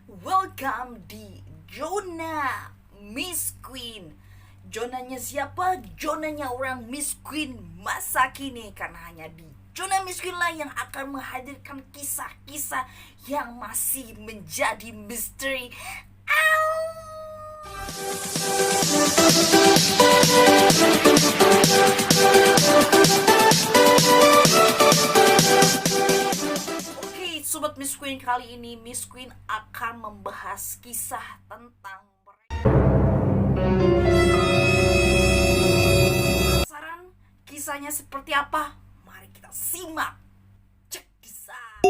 Welcome di Zona Miss Queen. Zonanya siapa? Zonanya orang Miss Queen masa kini. Karena hanya di Zona Miss Queen lah yang akan menghadirkan kisah-kisah yang masih menjadi misteri. Oke, Sobat Miss Queen, kali ini Miss Queen akan membahas kisah tentang penasaran kisahnya seperti apa? Mari kita simak. Cek kisah.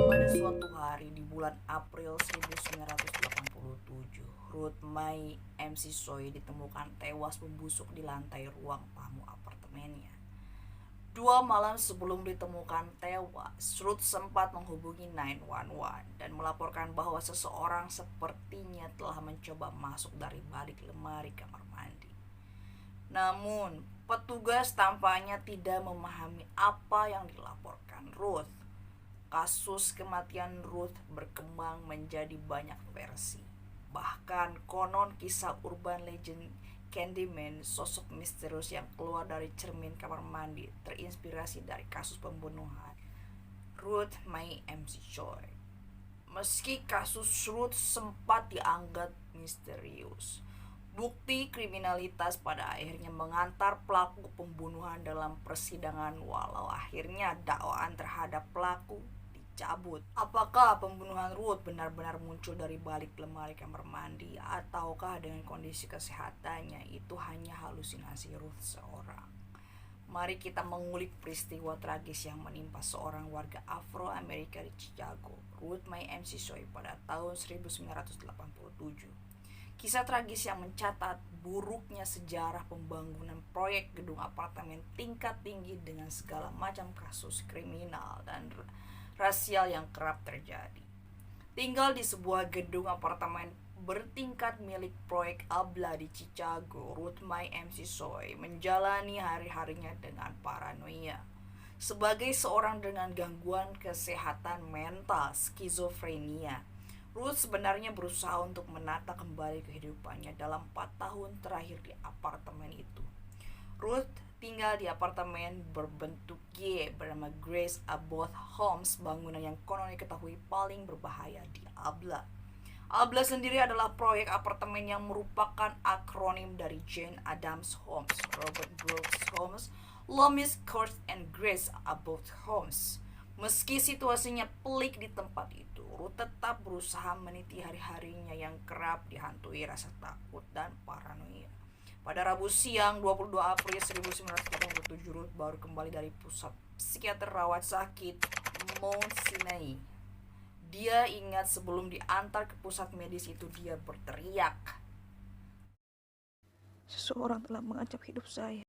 Pada suatu hari di bulan April 1987, Ruth Mai MC Choi ditemukan tewas membusuk di lantai ruang tamu apartemennya. 2 malam sebelum ditemukan tewas, Ruth sempat menghubungi 911 dan melaporkan bahwa seseorang sepertinya telah mencoba masuk dari balik lemari kamar mandi. Namun, petugas tampaknya tidak memahami apa yang dilaporkan Ruth. Kasus kematian Ruth berkembang menjadi banyak versi. Bahkan konon kisah urban legend Candyman, sosok misterius yang keluar dari cermin kamar mandi, terinspirasi dari kasus pembunuhan Ruth Mai MC Choi. Meski kasus Ruth sempat dianggap misterius, bukti kriminalitas pada akhirnya mengantar pelaku pembunuhan dalam persidangan, walau akhirnya dakwaan terhadap pelaku dicabut. Apakah pembunuhan Ruth benar-benar muncul dari balik lemari kamar mandi, ataukah dengan kondisi kesehatannya itu hanya halusinasi Ruth seorang? Mari kita mengulik peristiwa tragis yang menimpa seorang warga Afro-Amerika di Chicago, Ruth Mai MC Choi, pada tahun 1987. Kisah tragis yang mencatat buruknya sejarah pembangunan proyek gedung apartemen tingkat tinggi dengan segala macam kasus kriminal dan rasial yang kerap terjadi. Tinggal di sebuah gedung apartemen bertingkat milik proyek Abla di Chicago, Ruth Mai MC Choi menjalani hari-harinya dengan paranoia. Sebagai seorang dengan gangguan kesehatan mental skizofrenia, Ruth sebenarnya berusaha untuk menata kembali kehidupannya dalam 4 tahun terakhir di apartemen itu. Ruth tinggal di apartemen berbentuk Y bernama Grace Abbott Homes, bangunan yang konon diketahui paling berbahaya di Abla. Abla sendiri adalah proyek apartemen yang merupakan akronim dari Jane Addams Homes, Robert Brooks Homes, Loomis Court, and Grace Abbott Homes. Meski situasinya pelik di tempat itu, Ruth tetap berusaha meniti hari-harinya yang kerap dihantui rasa takut dan paranoia. Pada Rabu siang 22 April 1987, Ruth baru kembali dari pusat psikiater rawat sakit Mount Sinai. Dia ingat sebelum diantar ke pusat medis itu dia berteriak, "Seseorang telah mengancam hidup saya."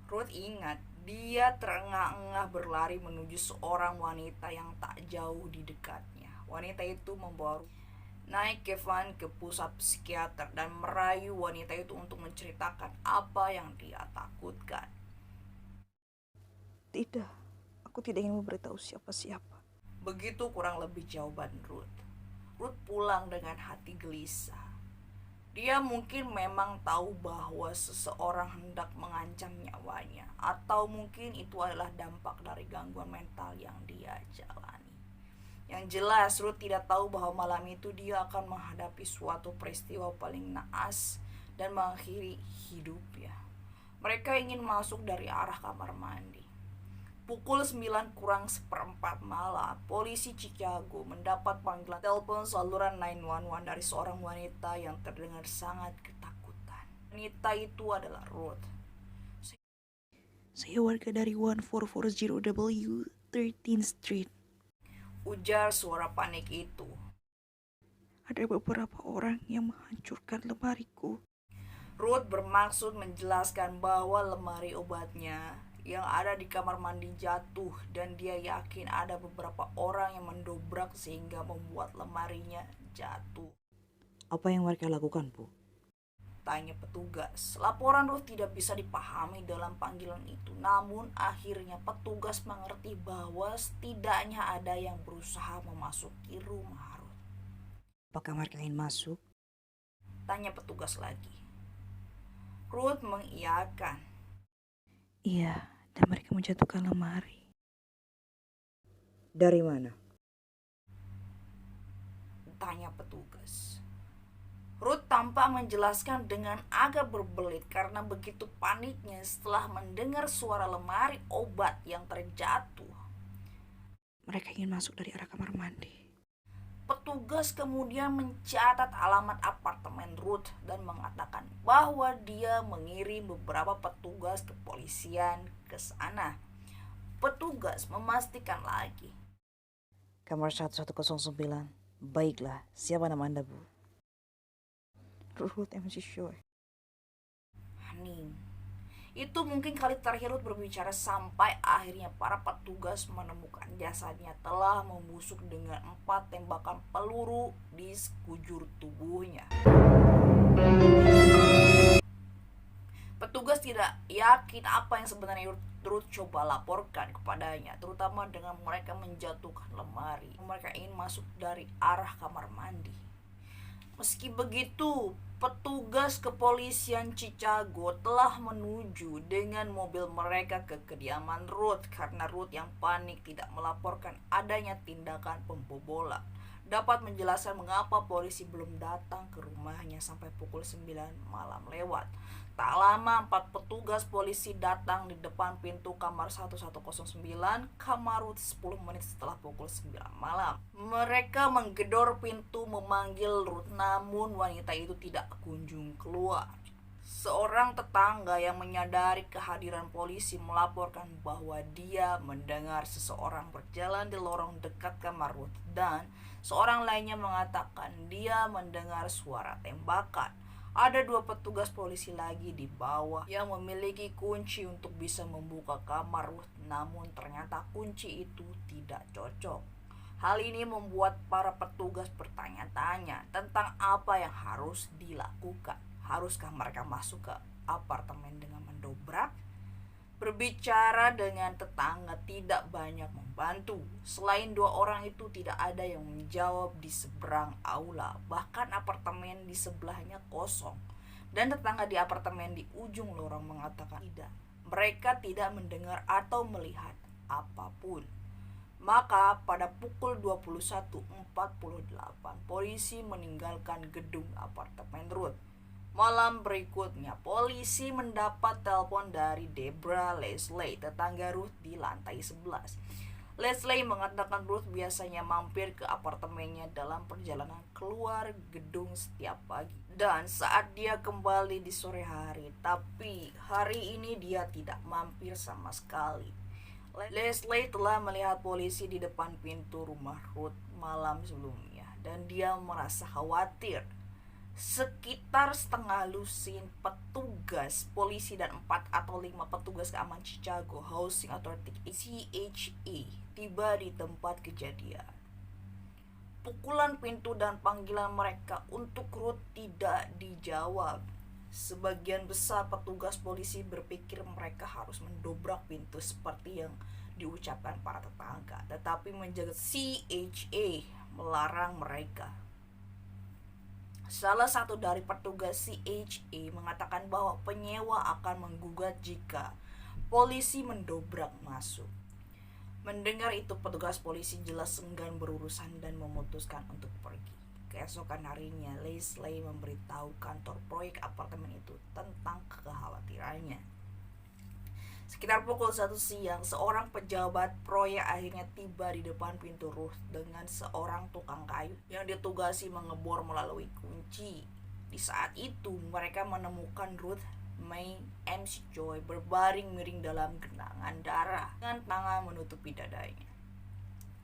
Ruth ingat dia terengah-engah berlari menuju seorang wanita yang tak jauh di dekatnya. Wanita itu membawa Ruth naik ke van ke pusat psikiater dan merayu wanita itu untuk menceritakan apa yang dia takutkan. "Tidak, aku tidak ingin memberitahu siapa-siapa." Begitu kurang lebih jawaban Ruth. Ruth pulang dengan hati gelisah. Dia mungkin memang tahu bahwa seseorang hendak mengancam nyawanya, atau mungkin itu adalah dampak dari gangguan mental yang dia jalani. Yang jelas, Ruth tidak tahu bahwa malam itu dia akan menghadapi suatu peristiwa paling naas dan mengakhiri hidupnya. Mereka ingin masuk dari arah kamar mandi. Pukul 9 kurang seperempat malam, polisi Chicago mendapat panggilan telepon saluran 911 dari seorang wanita yang terdengar sangat ketakutan. Wanita itu adalah Ruth. "Saya warga dari 1440W 13th Street. Ujar suara panik itu. Ada beberapa orang yang menghancurkan lemariku." Ruth bermaksud menjelaskan bahwa lemari obatnya yang ada di kamar mandi jatuh dan dia yakin ada beberapa orang yang mendobrak sehingga membuat lemarinya jatuh. Apa yang mereka lakukan, Bu? Tanya petugas. Laporan Ruth tidak bisa dipahami dalam panggilan itu. Namun akhirnya petugas mengerti bahwa setidaknya ada yang berusaha memasuki rumah Ruth. Apakah mereka ingin masuk? Tanya petugas lagi. Ruth mengiyakan. Iya, dan mereka menjatuhkan lemari. Dari mana? Tanya petugas. Ruth tampak menjelaskan dengan agak berbelit karena begitu paniknya setelah mendengar suara lemari obat yang terjatuh. Mereka ingin masuk dari arah kamar mandi. Petugas kemudian mencatat alamat apartemen Ruth dan mengatakan bahwa dia mengirim beberapa petugas kepolisian ke sana. Petugas memastikan lagi. Kamar 1109. Baiklah, siapa nama Anda, Bu? Ruth MC Choi. Hening. Itu mungkin kali terakhir Ruth berbicara sampai akhirnya para petugas menemukan jasadnya telah membusuk dengan 4 tembakan peluru di sekujur tubuhnya. Petugas tidak yakin apa yang sebenarnya Ruth coba laporkan kepadanya, terutama dengan mereka menjatuhkan lemari. Mereka ingin masuk dari arah kamar mandi. Meski begitu, petugas kepolisian Chicago telah menuju dengan mobil mereka ke kediaman Ruth karena Ruth yang panik tidak melaporkan adanya tindakan pembobolan. Dapat menjelaskan mengapa polisi belum datang ke rumahnya sampai pukul 9 malam lewat. Tak lama 4 petugas polisi datang di depan pintu kamar 1109 kamar Ruth 10 menit setelah pukul 9 malam. Mereka menggedor pintu memanggil Ruth, namun wanita itu tidak kunjung keluar. Seorang tetangga yang menyadari kehadiran polisi melaporkan bahwa dia mendengar seseorang berjalan di lorong dekat kamar Ruth dan seorang lainnya mengatakan dia mendengar suara tembakan. Ada 2 petugas polisi lagi di bawah yang memiliki kunci untuk bisa membuka kamar Ruth, namun ternyata kunci itu tidak cocok. Hal ini membuat para petugas bertanya-tanya tentang apa yang harus dilakukan. Haruskah mereka masuk ke apartemen dengan mendobrak? Berbicara dengan tetangga tidak banyak membantu. Selain 2 orang itu tidak ada yang menjawab di seberang aula. Bahkan apartemen di sebelahnya kosong. Dan tetangga di apartemen di ujung lorong mengatakan tidak. Mereka tidak mendengar atau melihat apapun. Maka pada pukul 21.48 polisi meninggalkan gedung apartemen Ruth. Malam berikutnya, polisi mendapat telepon dari Debra Leslie, tetangga Ruth di lantai 11. Leslie mengatakan Ruth biasanya mampir ke apartemennya dalam perjalanan keluar gedung setiap pagi. Dan saat dia kembali di sore hari, tapi hari ini dia tidak mampir sama sekali. Leslie telah melihat polisi di depan pintu rumah Ruth malam sebelumnya, dan dia merasa khawatir. Sekitar setengah lusin petugas polisi dan 4 atau 5 petugas keamanan Chicago Housing Authority CHA tiba di tempat kejadian. Pukulan pintu dan panggilan mereka untuk Ruth tidak dijawab. Sebagian besar petugas polisi berpikir mereka harus mendobrak pintu seperti yang diucapkan para tetangga, tetapi menjaga CHA melarang mereka. Salah satu dari petugas CHA mengatakan bahwa penyewa akan menggugat jika polisi mendobrak masuk. Mendengar itu, petugas polisi jelas enggan berurusan dan memutuskan untuk pergi. Keesokan harinya, Leslie memberitahu kantor proyek apartemen itu tentang kekhawatirannya. Sekitar pukul 1 siang, seorang pejabat proyek akhirnya tiba di depan pintu Ruth dengan seorang tukang kayu yang ditugasi mengebor melalui kunci. Di saat itu, mereka menemukan Ruth May MC Choi berbaring miring dalam genangan darah dengan tangan menutupi dadanya.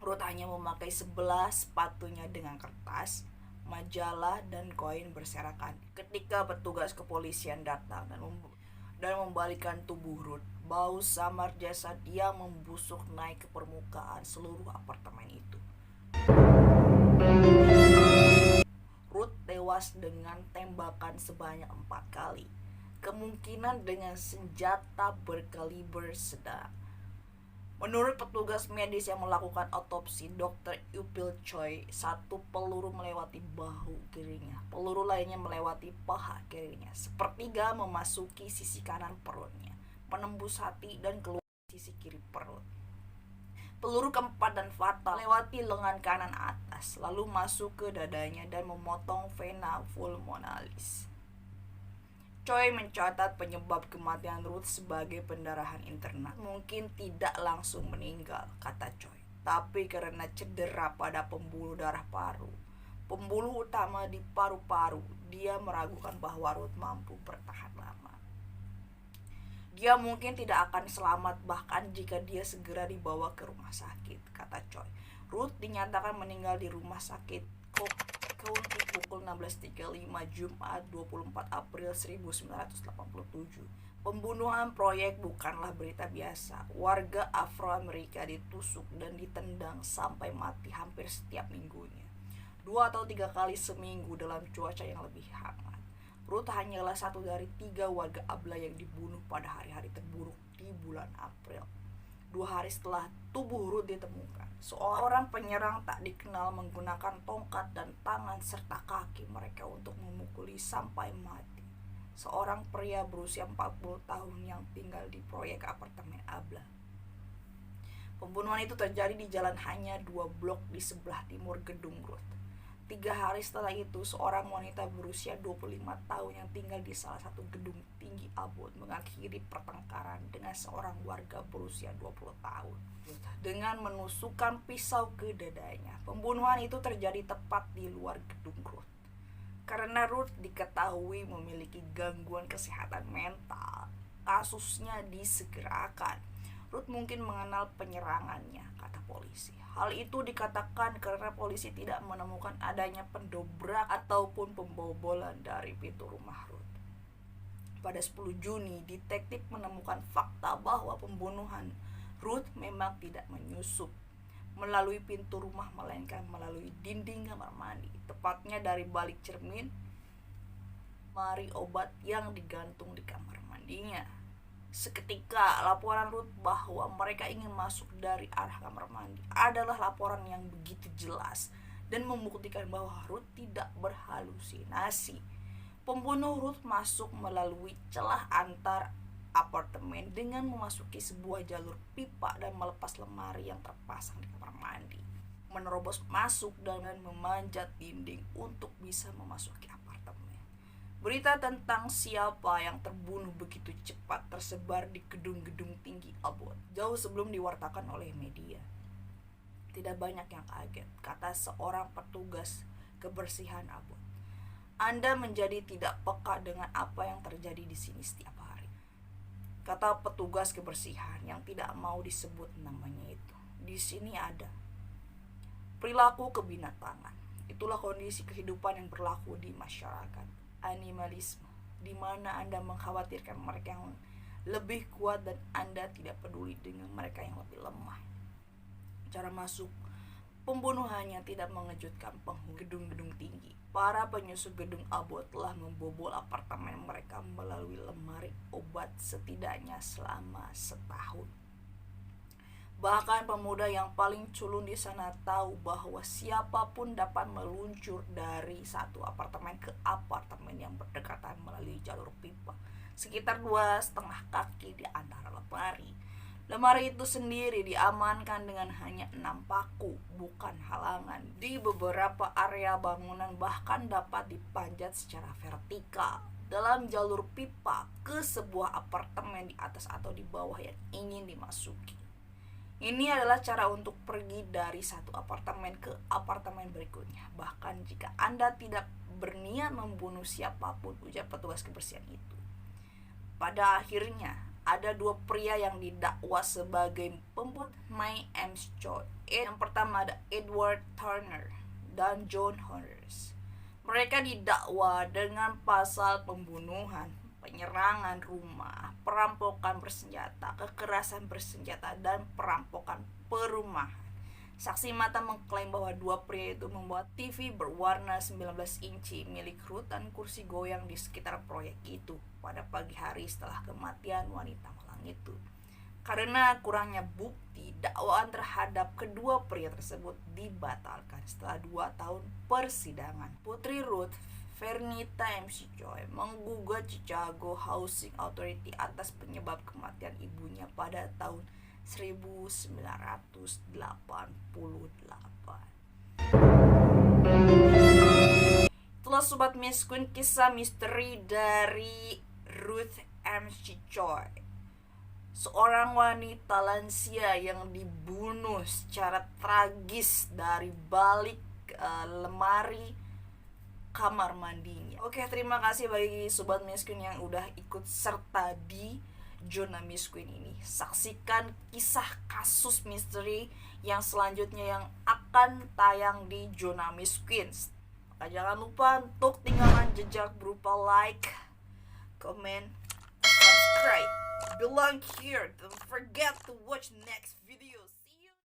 Ruth hanya memakai 11 sepatunya dengan kertas, majalah, dan koin berserakan ketika petugas kepolisian datang dan membalikan tubuh Ruth. Bau samar jasad yang membusuk naik ke permukaan seluruh apartemen itu. Ruth tewas tewas dengan tembakan sebanyak 4 kali, kemungkinan dengan senjata berkaliber sedang. Menurut petugas medis yang melakukan otopsi, Dr. Upil Choi, satu peluru melewati bahu kirinya, peluru lainnya melewati paha kirinya, sepertiga memasuki sisi kanan perutnya, menembus hati dan keluar sisi kiri perut. Peluru keempat dan fatal melewati lengan kanan atas, lalu masuk ke dadanya dan memotong vena pulmonalis. Choi mencatat penyebab kematian Ruth sebagai pendarahan internal. Mungkin tidak langsung meninggal, kata Choi, tapi karena cedera pada pembuluh darah paru, pembuluh utama di paru-paru, dia meragukan bahwa Ruth mampu bertahan lama. Dia mungkin tidak akan selamat bahkan jika dia segera dibawa ke rumah sakit, kata Choi. Ruth dinyatakan meninggal di rumah sakit County pukul 16.35 Jumat 24 April 1987. Pembunuhan proyek bukanlah berita biasa. Warga Afro-Amerika ditusuk dan ditendang sampai mati hampir setiap minggunya, 2 atau 3 kali seminggu dalam cuaca yang lebih hangat. Ruth hanyalah satu dari 3 warga Abla yang dibunuh pada hari-hari terburuk di bulan April. 2 hari setelah tubuh Ruth ditemukan, seorang penyerang tak dikenal menggunakan tongkat dan tangan serta kaki mereka untuk memukuli sampai mati seorang pria berusia 40 tahun yang tinggal di proyek apartemen Abla. Pembunuhan itu terjadi di jalan hanya 2 blok di sebelah timur gedung Ruth. 3 hari setelah itu, seorang wanita berusia 25 tahun yang tinggal di salah satu gedung tinggi Abbott mengakhiri pertengkaran dengan seorang warga berusia 20 tahun dengan menusukkan pisau ke dadanya. Pembunuhan itu terjadi tepat di luar gedung Ruth. Karena Ruth diketahui memiliki gangguan kesehatan mental, kasusnya disegerakan. Ruth mungkin mengenal penyerangannya, kata polisi. Hal itu dikatakan karena polisi tidak menemukan adanya pendobrak ataupun pembobolan dari pintu rumah Ruth. Pada 10 Juni, detektif menemukan fakta bahwa pembunuhan Ruth memang tidak menyusup melalui pintu rumah, melainkan melalui dinding kamar mandi, tepatnya dari balik cermin lemari obat yang digantung di kamar mandinya. Seketika, laporan Ruth bahwa mereka ingin masuk dari arah kamar mandi adalah laporan yang begitu jelas dan membuktikan bahwa Ruth tidak berhalusinasi. Pembunuh Ruth masuk melalui celah antar apartemen dengan memasuki sebuah jalur pipa dan melepas lemari yang terpasang di kamar mandi, menerobos masuk dan memanjat dinding untuk bisa memasuki apartemen. Berita tentang siapa yang terbunuh begitu cepat tersebar di gedung-gedung tinggi Abbott jauh sebelum diwartakan oleh media. Tidak banyak yang kaget, kata seorang petugas kebersihan Abbott. Anda menjadi tidak peka dengan apa yang terjadi di sini setiap hari, kata petugas kebersihan yang tidak mau disebut namanya itu. Di sini ada perilaku kebinatangan. Itulah kondisi kehidupan yang berlaku di masyarakat animalisme, di mana Anda mengkhawatirkan mereka yang lebih kuat dan Anda tidak peduli dengan mereka yang lebih lemah. Cara masuk pembunuhannya tidak mengejutkan penghuni gedung-gedung tinggi. Para penyusup gedung Abbott telah membobol apartemen mereka melalui lemari obat setidaknya selama setahun. Bahkan pemuda yang paling culun di sana tahu bahwa siapapun dapat meluncur dari satu apartemen ke apartemen yang berdekatan melalui jalur pipa, sekitar 2,5 kaki di antara lemari. Lemari itu sendiri diamankan dengan hanya 6 paku, bukan halangan. Di beberapa area bangunan bahkan dapat dipanjat secara vertikal dalam jalur pipa ke sebuah apartemen di atas atau di bawah yang ingin dimasuki. Ini adalah cara untuk pergi dari satu apartemen ke apartemen berikutnya, bahkan jika Anda tidak berniat membunuh siapapun, ujar petugas kebersihan itu. Pada akhirnya, ada 2 pria yang didakwa sebagai pembunuh May M. Choi. Yang pertama ada Edward Turner dan John Honors. Mereka didakwa dengan pasal pembunuhan, penyerangan rumah, perampokan bersenjata, kekerasan bersenjata, dan perampokan perumahan. Saksi mata mengklaim bahwa dua pria itu membawa TV berwarna 19 inci milik Ruth dan kursi goyang di sekitar proyek itu pada pagi hari setelah kematian wanita malang itu. Karena kurangnya bukti, dakwaan terhadap kedua pria tersebut dibatalkan setelah 2 tahun persidangan. Putri Ruth, Vernita MC Choi, menggugat Chicago Housing Authority atas penyebab kematian ibunya pada tahun 1988. Itulah Sobat Miss Queen, kisah misteri dari Ruth MC Choi, seorang wanita lansia yang dibunuh secara tragis dari balik lemari kamar mandinya. Oke, terima kasih bagi Sobat Miss Queen yang udah ikut serta di Zona Miss Queen ini. Saksikan kisah kasus misteri yang selanjutnya yang akan tayang di Zona Miss Queen. Maka jangan lupa untuk tinggalkan jejak berupa like, comment, subscribe. Belong here. Don't forget to watch next videos.